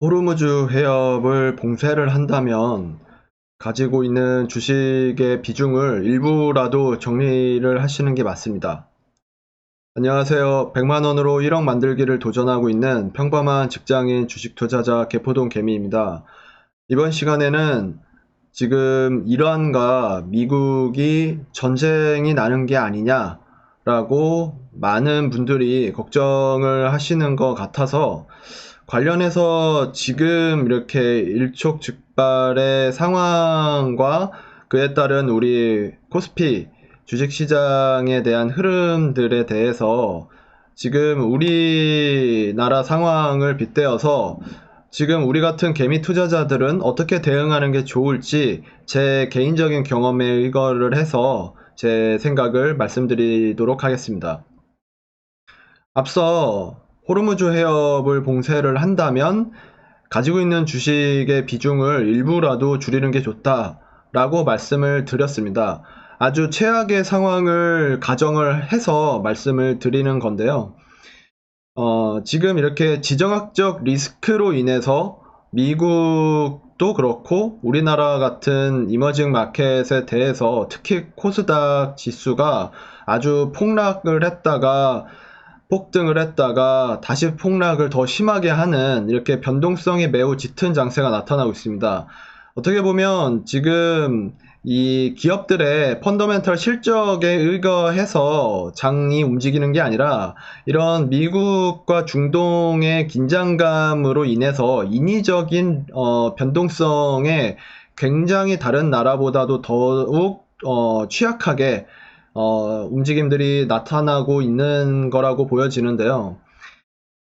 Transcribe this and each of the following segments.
호르무즈 해협을 봉쇄를 한다면 가지고 있는 주식의 비중을 일부라도 정리를 하시는 게 맞습니다. 안녕하세요. 100만원으로 1억 만들기를 도전하고 있는 평범한 직장인 주식 투자자 개포동 개미입니다. 이번 시간에는 지금 이란과 미국이 전쟁이 나는 게 아니냐라고 많은 분들이 걱정을 하시는 것 같아서 관련해서 지금 이렇게 일촉즉발의 상황과 그에 따른 우리 코스피 주식시장에 대한 흐름들에 대해서 지금 우리나라 상황을 빗대어서 지금 우리 같은 개미 투자자들은 어떻게 대응하는 게 좋을지 제 개인적인 경험에 의거를 해서 제 생각을 말씀드리도록 하겠습니다. 앞서 호르무즈 해협을 봉쇄를 한다면 가지고 있는 주식의 비중을 일부라도 줄이는 게 좋다라고 말씀을 드렸습니다. 아주 최악의 상황을 가정을 해서 말씀을 드리는 건데요. 지금 이렇게 지정학적 리스크로 인해서 미국도 그렇고 우리나라 같은 이머징 마켓에 대해서 특히 코스닥 지수가 아주 폭락을 했다가 폭등을 했다가 다시 폭락을 더 심하게 하는 이렇게 변동성이 매우 짙은 장세가 나타나고 있습니다. 어떻게 보면 지금 이 기업들의 펀더멘털 실적에 의거해서 장이 움직이는 게 아니라 이런 미국과 중동의 긴장감으로 인해서 인위적인 변동성에 굉장히 다른 나라보다도 더욱 취약하게 움직임들이 나타나고 있는 거라고 보여지는데요.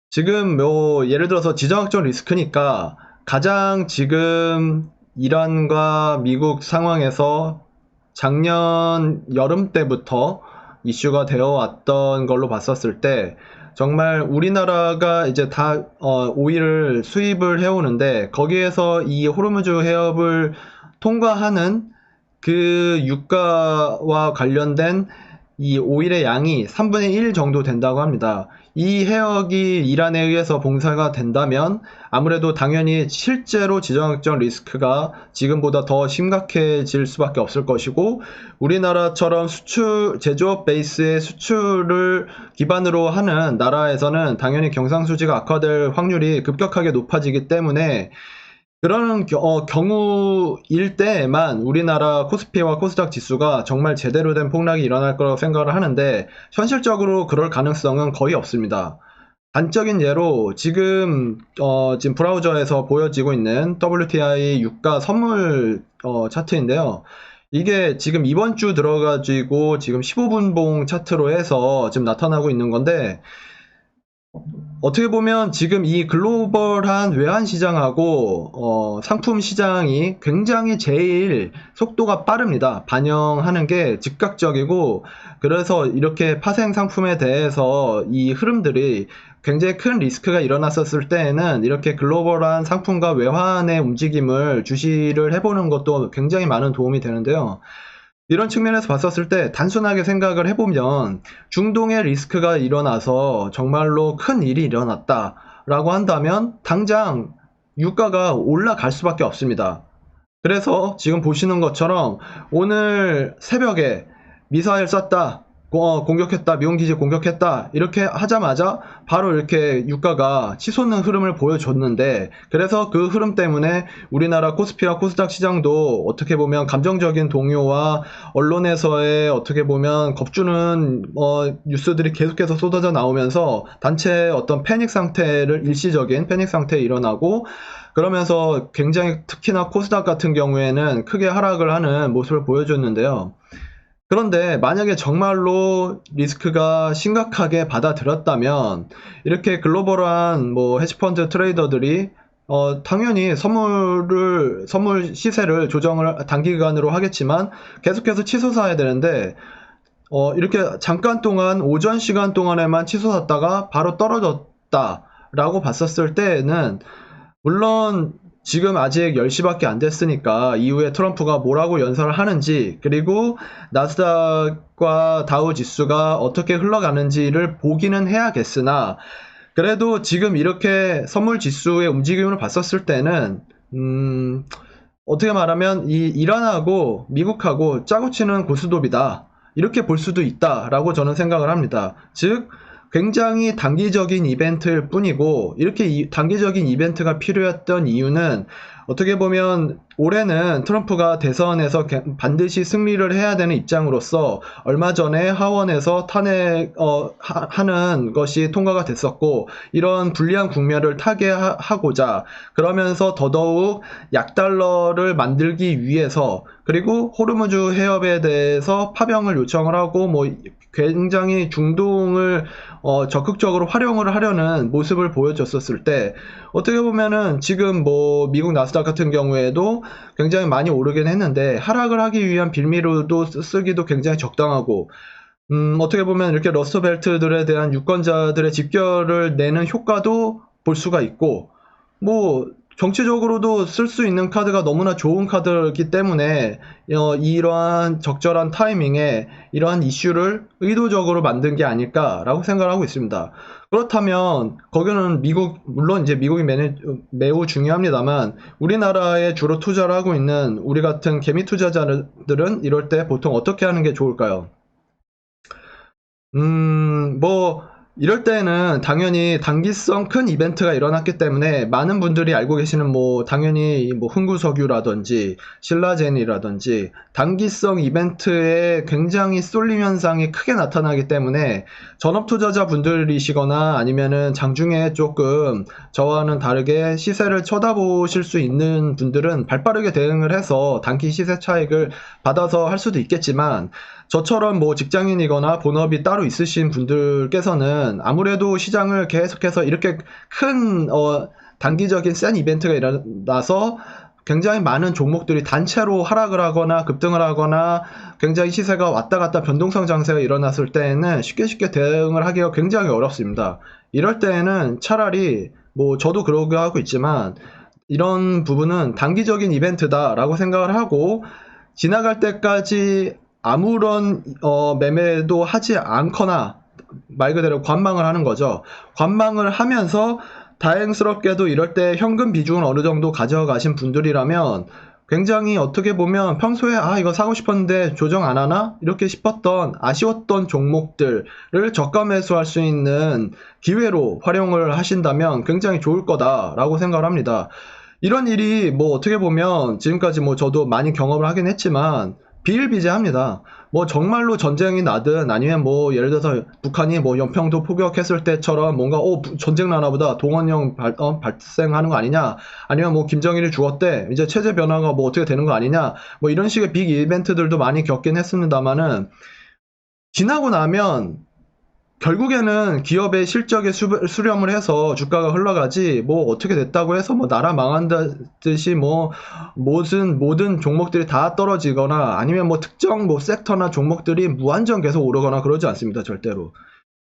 지금 뭐 예를 들어서 지정학적 리스크니까 가장 지금 이란과 미국 상황에서 작년 여름 때부터 이슈가 되어 왔던 걸로 봤었을 때 정말 우리나라가 이제 다 오일을 수입을 해오는데 거기에서 이 호르무즈 해협을 통과하는 그 유가와 관련된 이 오일의 양이 3분의 1 정도 된다고 합니다. 이 해역이 이란에 의해서 봉쇄가 된다면 아무래도 당연히 실제로 지정학적 리스크가 지금보다 더 심각해질 수밖에 없을 것이고 우리나라처럼 수출, 제조업 베이스의 수출을 기반으로 하는 나라에서는 당연히 경상수지가 악화될 확률이 급격하게 높아지기 때문에 그런 경우일 때에만 우리나라 코스피와 코스닥 지수가 정말 제대로 된 폭락이 일어날 거라고 생각을 하는데 현실적으로 그럴 가능성은 거의 없습니다. 단적인 예로 지금 브라우저에서 보여지고 있는 WTI 유가 선물 차트인데요. 이게 지금 이번 주 들어가지고 지금 15분봉 차트로 해서 지금 나타나고 있는 건데 어떻게 보면 지금 이 글로벌한 외환 시장하고 상품 시장이 굉장히 제일 속도가 빠릅니다. 반영하는 게 즉각적이고 그래서 이렇게 파생 상품에 대해서 이 흐름들이 굉장히 큰 리스크가 일어났었을 때에는 이렇게 글로벌한 상품과 외환의 움직임을 주시를 해보는 것도 굉장히 많은 도움이 되는데요. 이런 측면에서 봤었을 때 단순하게 생각을 해보면 중동의 리스크가 일어나서 정말로 큰 일이 일어났다라고 한다면 당장 유가가 올라갈 수밖에 없습니다. 그래서 지금 보시는 것처럼 오늘 새벽에 미사일 쐈다, 공격했다, 미온기지 공격했다 이렇게 하자마자 바로 이렇게 유가가 치솟는 흐름을 보여줬는데 그래서 그 흐름 때문에 우리나라 코스피와 코스닥 시장도 어떻게 보면 감정적인 동요와 언론에서의 어떻게 보면 겁주는 뉴스들이 계속해서 쏟아져 나오면서 단체 어떤 패닉 상태를 일시적인 패닉 상태에 일어나고 그러면서 굉장히 특히나 코스닥 같은 경우에는 크게 하락을 하는 모습을 보여줬는데요. 그런데 만약에 정말로 리스크가 심각하게 받아들였다면 이렇게 글로벌한 뭐 헤지펀드 트레이더들이 당연히 선물 시세를 조정을 단기간으로 하겠지만 계속해서 치솟아야 되는데 이렇게 잠깐 동안 오전 시간 동안에만 치솟았다가 바로 떨어졌다라고 봤었을 때에는 물론 지금 아직 10시밖에 안 됐으니까 이후에 트럼프가 뭐라고 연설을 하는지 그리고 나스닥과 다우 지수가 어떻게 흘러가는지를 보기는 해야겠으나 그래도 지금 이렇게 선물 지수의 움직임을 봤었을 때는 어떻게 말하면 이 이란하고 미국하고 짜고 치는 고스톱이다. 이렇게 볼 수도 있다라고 저는 생각을 합니다. 즉 굉장히 단기적인 이벤트일 뿐이고 이렇게 단기적인 이벤트가 필요했던 이유는 어떻게 보면 올해는 트럼프가 대선에서 반드시 승리를 해야 되는 입장으로서 얼마 전에 하원에서 탄핵하는 것이 통과가 됐었고 이런 불리한 국면을 타개하고자 그러면서 더더욱 약달러를 만들기 위해서 그리고 호르무즈 해협에 대해서 파병을 요청을 하고 뭐 굉장히 중동을 적극적으로 활용을 하려는 모습을 보여줬었을 때 어떻게 보면은 지금 뭐 미국 나스닥 같은 경우에도 굉장히 많이 오르긴 했는데 하락을 하기 위한 빌미로도 쓰기도 굉장히 적당하고 어떻게 보면 이렇게 러스트벨트들에 대한 유권자들의 집결을 내는 효과도 볼 수가 있고 뭐 정치적으로도 쓸 수 있는 카드가 너무나 좋은 카드이기 때문에 이러한 적절한 타이밍에 이러한 이슈를 의도적으로 만든 게 아닐까라고 생각을 하고 있습니다. 그렇다면 거기는 물론 이제 미국이 매우 중요합니다만 우리나라에 주로 투자를 하고 있는 우리 같은 개미 투자자들은 이럴 때 보통 어떻게 하는 게 좋을까요? 뭐 이럴 때는 당연히 단기성 큰 이벤트가 일어났기 때문에 많은 분들이 알고 계시는 뭐 당연히 뭐 흥구석유라든지 신라젠이라든지 단기성 이벤트에 굉장히 쏠림 현상이 크게 나타나기 때문에 전업 투자자 분들이시거나 아니면은 장중에 조금 저와는 다르게 시세를 쳐다보실 수 있는 분들은 발빠르게 대응을 해서 단기 시세 차익을 받아서 할 수도 있겠지만 저처럼 뭐 직장인이거나 본업이 따로 있으신 분들께서는 아무래도 시장을 계속해서 이렇게 큰 단기적인 센 이벤트가 일어나서 굉장히 많은 종목들이 단체로 하락을 하거나 급등을 하거나 굉장히 시세가 왔다 갔다 변동성 장세가 일어났을 때에는 쉽게 대응을 하기가 굉장히 어렵습니다. 이럴 때에는 차라리 뭐 저도 그러고 하고 있지만 이런 부분은 단기적인 이벤트다라고 생각을 하고 지나갈 때까지 아무런 매매도 하지 않거나 말 그대로 관망을 하는 거죠. 관망을 하면서 다행스럽게도 이럴 때 현금 비중을 어느 정도 가져가신 분들이라면 굉장히 어떻게 보면 평소에 이거 사고 싶었는데 조정 안 하나? 이렇게 싶었던 아쉬웠던 종목들을 저가 매수할 수 있는 기회로 활용을 하신다면 굉장히 좋을 거다라고 생각을 합니다. 이런 일이 뭐 어떻게 보면 지금까지 뭐 저도 많이 경험을 하긴 했지만 비일비재합니다. 뭐 정말로 전쟁이 나든 아니면 뭐 예를 들어서 북한이 뭐 연평도 포격했을 때처럼 뭔가 전쟁 나나 보다 동원령 발생하는 거 아니냐 아니면 뭐 김정일이 죽었대 이제 체제 변화가 뭐 어떻게 되는 거 아니냐 뭐 이런 식의 빅 이벤트들도 많이 겪긴 했습니다만은 지나고 나면 결국에는 기업의 실적에 수렴을 해서 주가가 흘러가지 뭐 어떻게 됐다고 해서 뭐 나라 망한다듯이 뭐 모든 종목들이 다 떨어지거나 아니면 뭐 특정 뭐 섹터나 종목들이 무한정 계속 오르거나 그러지 않습니다. 절대로.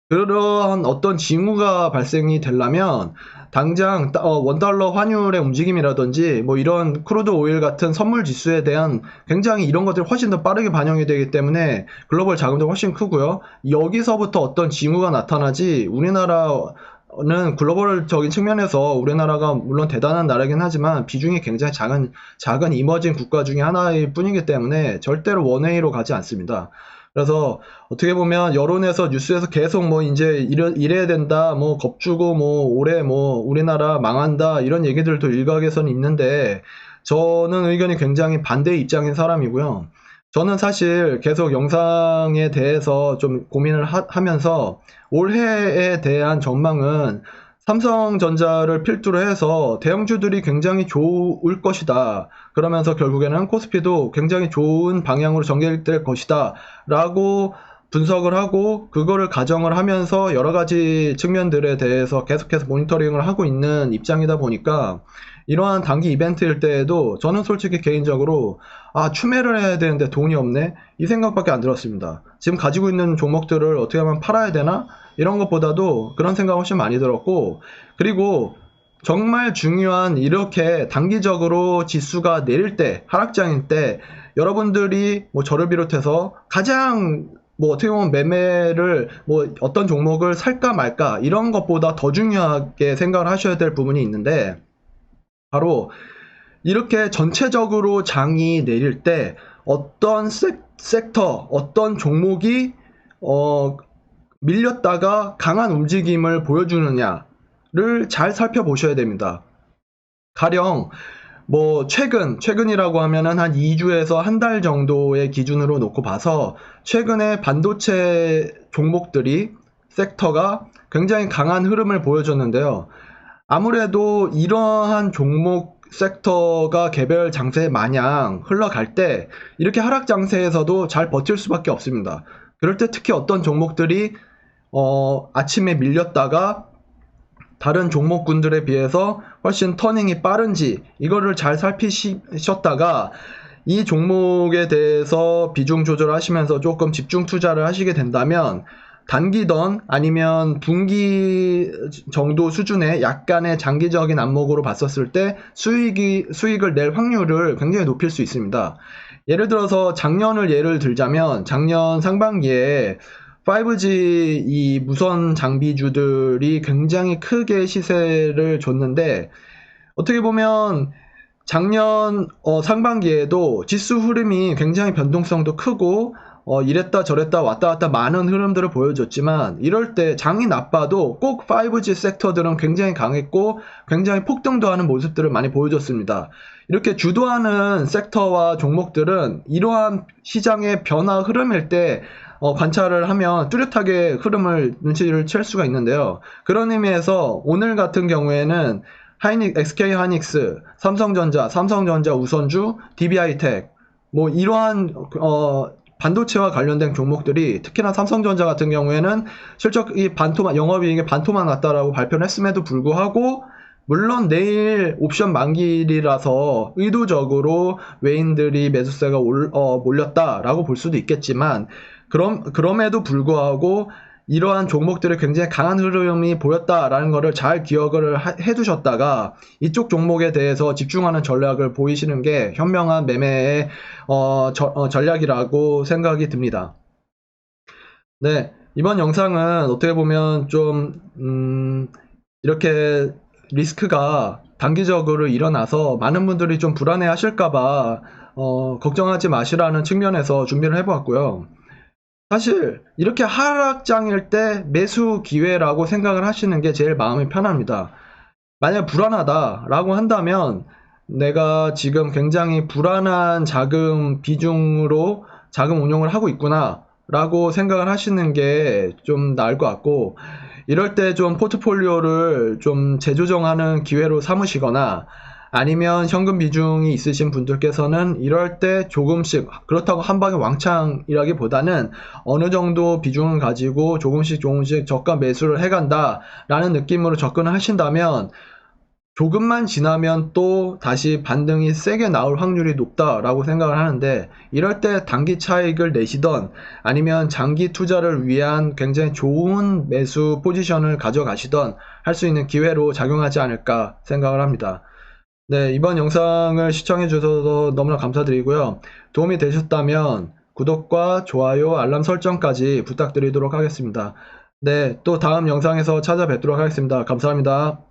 그런 어떤 징후가 발생이 되려면 당장 원달러 환율의 움직임이라든지 뭐 이런 크루드 오일 같은 선물 지수에 대한 굉장히 이런 것들이 훨씬 더 빠르게 반영이 되기 때문에 글로벌 자금도 훨씬 크고요. 여기서부터 어떤 징후가 나타나지 우리나라는 글로벌적인 측면에서 우리나라가 물론 대단한 나라긴 하지만 비중이 굉장히 작은 이머징 국가 중에 하나일 뿐이기 때문에 절대로 원웨이로 가지 않습니다. 그래서 어떻게 보면 여론에서 뉴스에서 계속 뭐 이제 이래야 된다 뭐 겁주고 뭐 올해 뭐 우리나라 망한다 이런 얘기들도 일각에서는 있는데 저는 의견이 굉장히 반대 입장인 사람이고요. 저는 사실 계속 영상에 대해서 좀 고민을 하면서 올해에 대한 전망은 삼성전자를 필두로 해서 대형주들이 굉장히 좋을 것이다. 그러면서 결국에는 코스피도 굉장히 좋은 방향으로 전개될 것이다. 라고 분석을 하고 그거를 가정을 하면서 여러 가지 측면들에 대해서 계속해서 모니터링을 하고 있는 입장이다 보니까 이러한 단기 이벤트일 때에도 저는 솔직히 개인적으로 추매를 해야 되는데 돈이 없네? 이 생각밖에 안 들었습니다. 지금 가지고 있는 종목들을 어떻게 하면 팔아야 되나? 이런 것보다도 그런 생각 훨씬 많이 들었고 그리고 정말 중요한 이렇게 단기적으로 지수가 내릴 때 하락장일 때 여러분들이 뭐 저를 비롯해서 가장 뭐 어떻게 보면 매매를 뭐 어떤 종목을 살까 말까 이런 것보다 더 중요하게 생각을 하셔야 될 부분이 있는데, 바로 이렇게 전체적으로 장이 내릴 때 어떤 섹터, 어떤 종목이 밀렸다가 강한 움직임을 보여주느냐를 잘 살펴보셔야 됩니다. 가령 뭐 최근이라고 하면은 한 2주에서 한 달 정도의 기준으로 놓고 봐서 최근에 반도체 종목들이 섹터가 굉장히 강한 흐름을 보여줬는데요. 아무래도 이러한 종목 섹터가 개별 장세 마냥 흘러갈 때 이렇게 하락 장세에서도 잘 버틸 수밖에 없습니다. 그럴 때 특히 어떤 종목들이 아침에 밀렸다가 다른 종목군들에 비해서 훨씬 터닝이 빠른지 이거를 잘 살피셨다가 이 종목에 대해서 비중 조절하시면서 조금 집중 투자를 하시게 된다면 단기던 아니면 분기 정도 수준의 약간의 장기적인 안목으로 봤었을 때 수익을 낼 확률을 굉장히 높일 수 있습니다. 예를 들어서 작년을 예를 들자면 작년 상반기에 5G 이 무선 장비주들이 굉장히 크게 시세를 줬는데, 어떻게 보면 작년 상반기에도 지수 흐름이 굉장히 변동성도 크고 이랬다 저랬다 왔다 갔다 많은 흐름들을 보여줬지만, 이럴 때 장이 나빠도 꼭 5G 섹터들은 굉장히 강했고 굉장히 폭등도 하는 모습들을 많이 보여줬습니다. 이렇게 주도하는 섹터와 종목들은 이러한 시장의 변화 흐름일 때 관찰을 하면 뚜렷하게 흐름을 눈치를 챌 수가 있는데요. 그런 의미에서 오늘 같은 경우에는 SK 하이닉스, 삼성전자 우선주, DB하이텍, 뭐 이러한 반도체와 관련된 종목들이, 특히나 삼성전자 같은 경우에는 실적이 영업이익이 반토막 났다라고 발표를 했음에도 불구하고, 물론 내일 옵션 만기일이라서 의도적으로 외인들이 매수세가 몰렸다라고 볼 수도 있겠지만, 그럼에도 불구하고 이러한 종목들이 굉장히 강한 흐름이 보였다라는 것을 잘 기억을 해두셨다가 이쪽 종목에 대해서 집중하는 전략을 보이시는 게 현명한 매매의 전략이라고 생각이 듭니다. 네, 이번 영상은 어떻게 보면 좀 이렇게 리스크가 단기적으로 일어나서 많은 분들이 좀 불안해 하실까봐 걱정하지 마시라는 측면에서 준비를 해보았고요. 사실 이렇게 하락장일 때 매수 기회라고 생각을 하시는 게 제일 마음이 편합니다. 만약 불안하다라고 한다면 내가 지금 굉장히 불안한 자금 비중으로 자금 운용을 하고 있구나 라고 생각을 하시는 게 좀 나을 것 같고, 이럴 때 좀 포트폴리오를 좀 재조정하는 기회로 삼으시거나, 아니면 현금 비중이 있으신 분들께서는 이럴 때 조금씩, 그렇다고 한 방에 왕창이라기보다는 어느 정도 비중을 가지고 조금씩 저가 매수를 해간다 라는 느낌으로 접근을 하신다면, 조금만 지나면 또 다시 반등이 세게 나올 확률이 높다라고 생각을 하는데, 이럴 때 단기 차익을 내시던 아니면 장기 투자를 위한 굉장히 좋은 매수 포지션을 가져가시던 할 수 있는 기회로 작용하지 않을까 생각을 합니다. 네, 이번 영상을 시청해 주셔서 너무나 감사드리고요. 도움이 되셨다면 구독과 좋아요, 알람 설정까지 부탁드리도록 하겠습니다. 네, 또 다음 영상에서 찾아뵙도록 하겠습니다. 감사합니다.